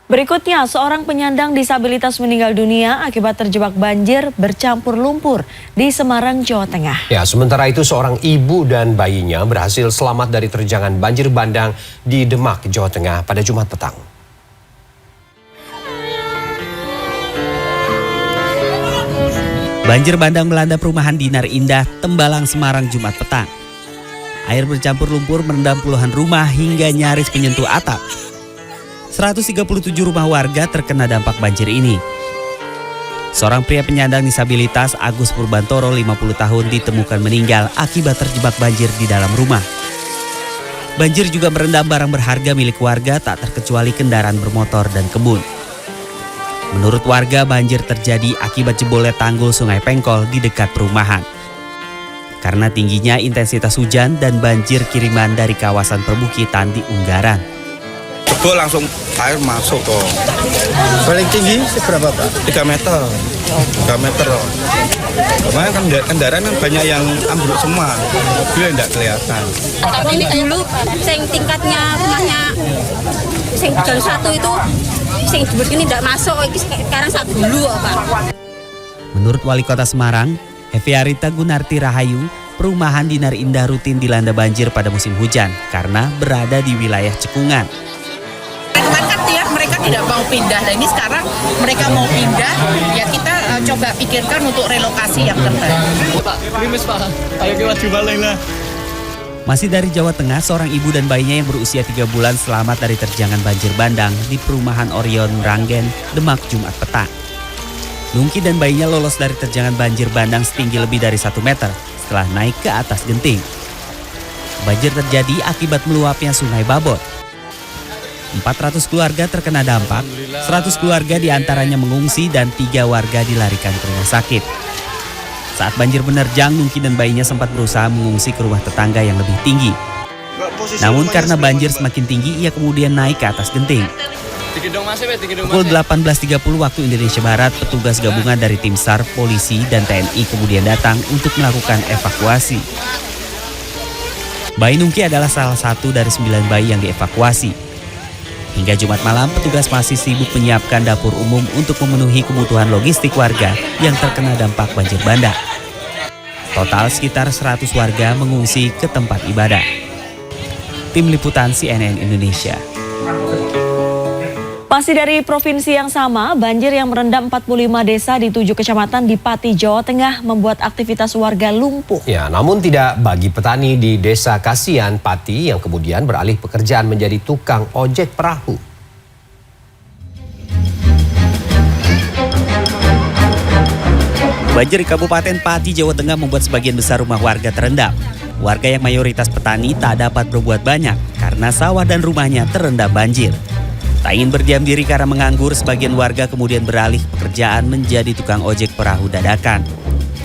Berikutnya, seorang penyandang disabilitas meninggal dunia akibat terjebak banjir bercampur lumpur di Semarang, Jawa Tengah. Ya, sementara itu seorang ibu dan bayinya berhasil selamat dari terjangan banjir bandang di Demak, Jawa Tengah pada Jumat petang. Banjir bandang melanda perumahan Dinar Indah, Tembalang, Semarang, Jumat petang. Air bercampur lumpur merendam puluhan rumah hingga nyaris menyentuh atap. 137 rumah warga terkena dampak banjir ini. Seorang pria penyandang disabilitas Agus Purbantoro 50 tahun ditemukan meninggal akibat terjebak banjir di dalam rumah. Banjir juga merendam barang berharga milik warga tak terkecuali kendaraan bermotor dan kebun. Menurut warga, banjir terjadi akibat jebolnya tanggul Sungai Pengkol di dekat perumahan. Karena tingginya intensitas hujan dan banjir kiriman dari kawasan perbukitan di Unggaran. Jebol langsung air masuk kok. Paling tinggi seberapa Pak? 3 meter. 3 meter loh. Kemarin kan kendaraan kan banyak yang ambruk semua. Mobil tidak kelihatan. Tapi ini dulu sing tingkatnya rumahnya sing jalan 1 itu sing jebol ini tidak masuk, sekarang 1 dulu Pak. Menurut Wali Kota Semarang, Eviarita Gunarti Rahayu, perumahan Dinar Indah rutin dilanda banjir pada musim hujan karena berada di wilayah cekungan. Kan mereka tidak mau pindah, dan ini sekarang mereka mau pindah, ya kita coba pikirkan untuk relokasi yang terbaik. Pak, krimis Pak, ayo kita balik lah. Masih dari Jawa Tengah, seorang ibu dan bayinya yang berusia 3 bulan selamat dari terjangan banjir bandang di perumahan Orion Ranggen, Demak, Jumat petang. Nungki dan bayinya lolos dari terjangan banjir bandang setinggi lebih dari 1 meter setelah naik ke atas genting. Banjir terjadi akibat meluapnya Sungai Babot. 400 keluarga terkena dampak, 100 keluarga diantaranya mengungsi dan 3 warga dilarikan ke rumah sakit. Saat banjir menerjang, Nungki dan bayinya sempat berusaha mengungsi ke rumah tetangga yang lebih tinggi. Namun karena banjir semakin tinggi, ia kemudian naik ke atas genting. Pukul 18.30 waktu Indonesia Barat, petugas gabungan dari tim SAR, polisi, dan TNI kemudian datang untuk melakukan evakuasi. Bayi Nungki adalah salah satu dari 9 bayi yang dievakuasi. Hingga Jumat malam, petugas masih sibuk menyiapkan dapur umum untuk memenuhi kebutuhan logistik warga yang terkena dampak banjir bandang. Total sekitar 100 warga mengungsi ke tempat ibadah. Tim Liputan CNN Indonesia. Masih dari provinsi yang sama, banjir yang merendam 45 desa di 7 kecamatan di Pati, Jawa Tengah membuat aktivitas warga lumpuh. Ya, namun tidak bagi petani di Desa Kasian, Pati yang kemudian beralih pekerjaan menjadi tukang ojek perahu. Banjir di Kabupaten Pati, Jawa Tengah membuat sebagian besar rumah warga terendam. Warga yang mayoritas petani tak dapat berbuat banyak karena sawah dan rumahnya terendam banjir. Tak ingin berdiam diri karena menganggur, sebagian warga kemudian beralih pekerjaan menjadi tukang ojek perahu dadakan.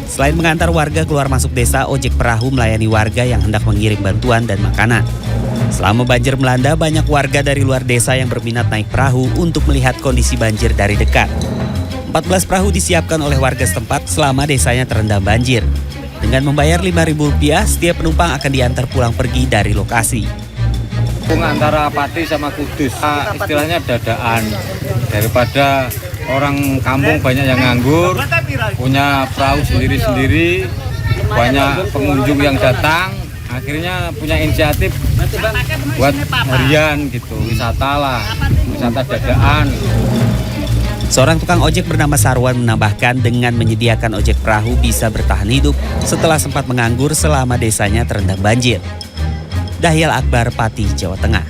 Selain mengantar warga keluar masuk desa, ojek perahu melayani warga yang hendak mengirim bantuan dan makanan. Selama banjir melanda, banyak warga dari luar desa yang berminat naik perahu untuk melihat kondisi banjir dari dekat. 14 perahu disiapkan oleh warga setempat selama desanya terendam banjir. Dengan membayar Rp5.000, setiap penumpang akan diantar pulang pergi dari lokasi. Antara Pati sama Kudus, istilahnya dadaan. Daripada orang kampung banyak yang nganggur, punya perahu sendiri-sendiri, banyak pengunjung yang datang, akhirnya punya inisiatif buat harian gitu, wisata lah, wisata dadaan. Seorang tukang ojek bernama Sarwan menambahkan dengan menyediakan ojek perahu bisa bertahan hidup setelah sempat menganggur selama desanya terendam banjir. Dahyal Akbar, Pati, Jawa Tengah.